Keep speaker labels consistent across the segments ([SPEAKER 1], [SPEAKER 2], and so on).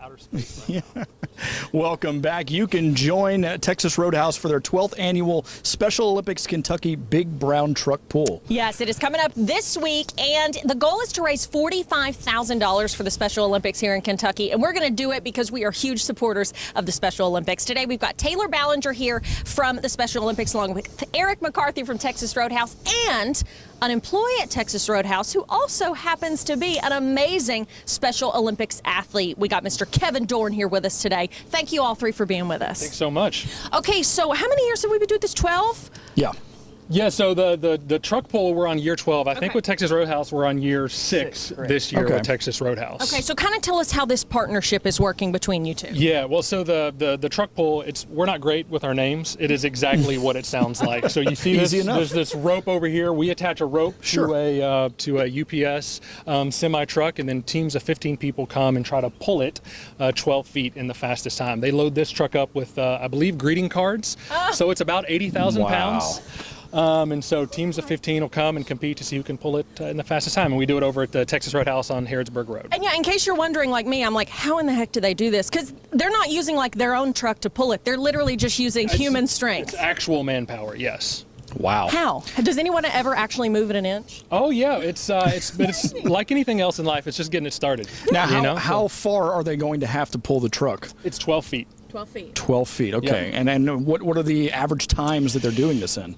[SPEAKER 1] outer space. Right now.
[SPEAKER 2] Welcome back. You can join Texas Roadhouse for their 12th annual Special Olympics Kentucky Big Brown Truck Pull.
[SPEAKER 3] Yes, it is coming up this week, and the goal is to raise $45,000 for the Special Olympics here in Kentucky, and we're going to do it because we are huge supporters of the Special Olympics. Today we've got Taylor Ballinger here from the Special Olympics, along with Eric McCarthy from Texas Roadhouse, and an employee at Texas Roadhouse who also happens to be an amazing Special Olympics athlete. We got Mr. Kevin Dorn here with us today. Thank you all three for being with us.
[SPEAKER 1] Thanks so much.
[SPEAKER 3] Okay, so how many years have we been doing this? 12?
[SPEAKER 2] Yeah.
[SPEAKER 1] Yeah, so the truck pull, we're on year 12. I think
[SPEAKER 3] Okay.
[SPEAKER 1] with Texas Roadhouse, we're on year 6 this year with Texas Roadhouse.
[SPEAKER 3] Okay, so kind of tell us how this partnership is working between you two.
[SPEAKER 1] Yeah, well, so the truck pull, we're not great with our names. It is exactly what it sounds like. So you see this, there's this rope over here. We attach a rope to a UPS semi truck, and then teams of 15 people come and try to pull it 12 feet in the fastest time. They load this truck up with, I believe, greeting cards. So it's about 80,000 pounds. And so teams of 15 will come and compete to see who can pull it in the fastest time. And we do it over at the Texas Roadhouse on Harrodsburg Road.
[SPEAKER 3] And yeah, in case you're wondering like me, I'm like, how in the heck do they do this? Because they're not using like their own truck to pull it. They're literally just using human strength.
[SPEAKER 1] It's actual manpower, yes.
[SPEAKER 2] Wow.
[SPEAKER 3] How? Does anyone ever actually move it an inch?
[SPEAKER 1] Oh yeah, it's like anything else in life. It's just getting it started.
[SPEAKER 2] Now, how far are they going to have to pull the truck?
[SPEAKER 1] It's 12 feet.
[SPEAKER 3] 12 feet.
[SPEAKER 2] 12 feet, okay.
[SPEAKER 1] Yeah.
[SPEAKER 2] And then what are the average times that they're doing this in?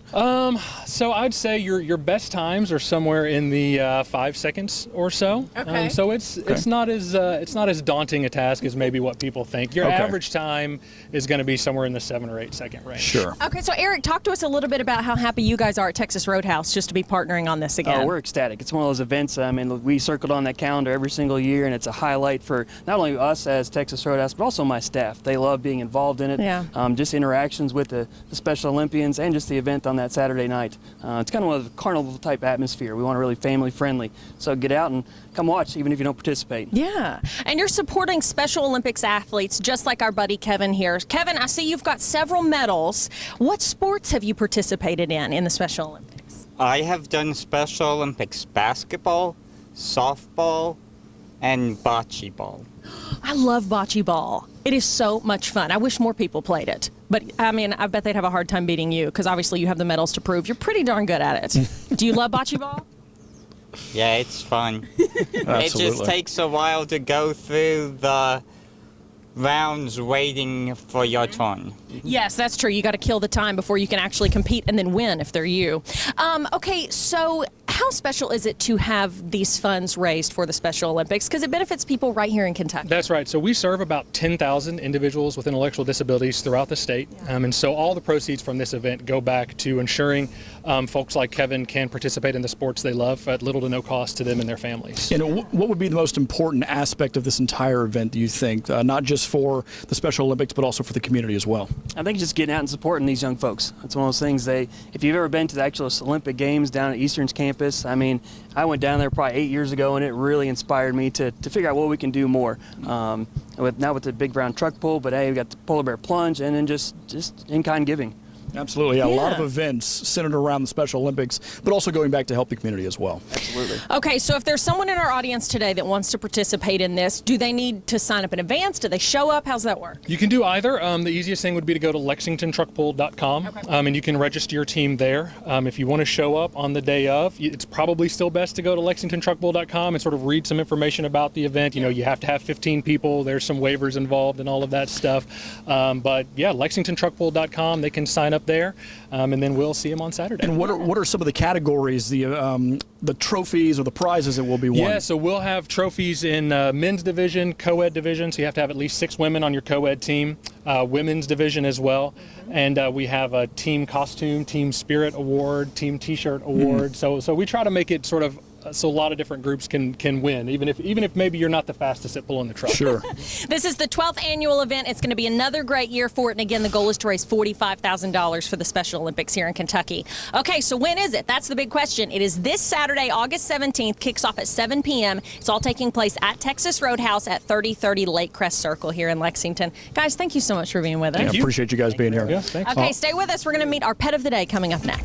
[SPEAKER 1] So I'd say your best times are somewhere in the 5 seconds or so.
[SPEAKER 3] Okay.
[SPEAKER 1] So it's not as daunting a task as maybe what people think. Your average time is going to be somewhere in the 7 or 8 second range.
[SPEAKER 2] Sure.
[SPEAKER 3] Okay, so Eric, talk to us a little bit about how happy you guys are at Texas Roadhouse just to be partnering on this again.
[SPEAKER 4] Oh, we're ecstatic. It's one of those events, I mean, we circled on that calendar every single year, and it's a highlight for not only us as Texas Roadhouse, but also my staff. They love being involved in it.
[SPEAKER 3] Yeah.
[SPEAKER 4] Just interactions with the Special Olympians and just the event on that Saturday night. It's kind of a carnival type atmosphere. We want to really family friendly. So get out and come watch, even if you don't participate.
[SPEAKER 3] Yeah, and you're supporting Special Olympics athletes just like our buddy Kevin here. Kevin, I see you've got several medals. What sports have you participated in the Special Olympics?
[SPEAKER 5] I have done Special Olympics basketball, softball, and bocce ball.
[SPEAKER 3] I love bocce ball. It is so much fun. I wish more people played it. But, I mean, I bet they'd have a hard time beating you because obviously you have the medals to prove you're pretty darn good at it. Do you love bocce ball?
[SPEAKER 5] Yeah, it's fun. It just takes a while to go through the rounds waiting for your turn.
[SPEAKER 3] Yes, that's true. You got to kill the time before you can actually compete and then win if they're you. Okay, so how special is it to have these funds raised for the Special Olympics? Because it benefits people right here in Kentucky.
[SPEAKER 1] That's right. So we serve about 10,000 individuals with intellectual disabilities throughout the state. And so all the proceeds from this event go back to ensuring folks like Kevin can participate in the sports they love at little to no cost to them and their families.
[SPEAKER 2] And what would be the most important aspect of this entire event, do you think, not just for the Special Olympics, but also for the community as well?
[SPEAKER 4] I think just getting out and supporting these young folks. It's one of those things, if you've ever been to the actual Olympic Games down at Eastern's campus, I mean, I went down there probably 8 years ago, and it really inspired me to figure out what we can do more. Not with the big brown truck pull, but hey, we got the polar bear plunge, and then just in-kind giving.
[SPEAKER 2] Absolutely. Yeah, a lot of events centered around the Special Olympics, but also going back to help the community as well.
[SPEAKER 4] Absolutely.
[SPEAKER 3] Okay, so if there's someone in our audience today that wants to participate in this, do they need to sign up in advance? Do they show up? How's that work?
[SPEAKER 1] You can do either. The easiest thing would be to go to lexingtontruckpull.com, and you can register your team there. If you want to show up on the day of, it's probably still best to go to lexingtontruckpull.com and sort of read some information about the event. You know, you have to have 15 people. There's some waivers involved and all of that stuff. But yeah, lexingtontruckpull.com, they can sign up there, and then we'll see them on Saturday.
[SPEAKER 2] And what are some of the categories, the trophies or the prizes that will be won?
[SPEAKER 1] Yeah, so we'll have trophies in men's division, co-ed division, so you have to have at least 6 women on your co-ed team, women's division as well, and we have a team costume, team spirit award, team t-shirt award, so we try to make it sort of so a lot of different groups can win, even if maybe you're not the fastest at pulling the truck.
[SPEAKER 2] Sure.
[SPEAKER 3] This is the 12th annual event. It's going to be another great year for it. And again, the goal is to raise $45,000 for the Special Olympics here in Kentucky. Okay, so when is it? That's the big question. It is this Saturday, August 17th, kicks off at 7 p.m. It's all taking place at Texas Roadhouse at 3030 Lake Crest Circle here in Lexington. Guys, thank you so much for being with us.
[SPEAKER 2] Yeah, appreciate you guys being here.
[SPEAKER 1] Yeah, thanks.
[SPEAKER 3] Okay, stay with us. We're going to meet our pet of the day coming up next.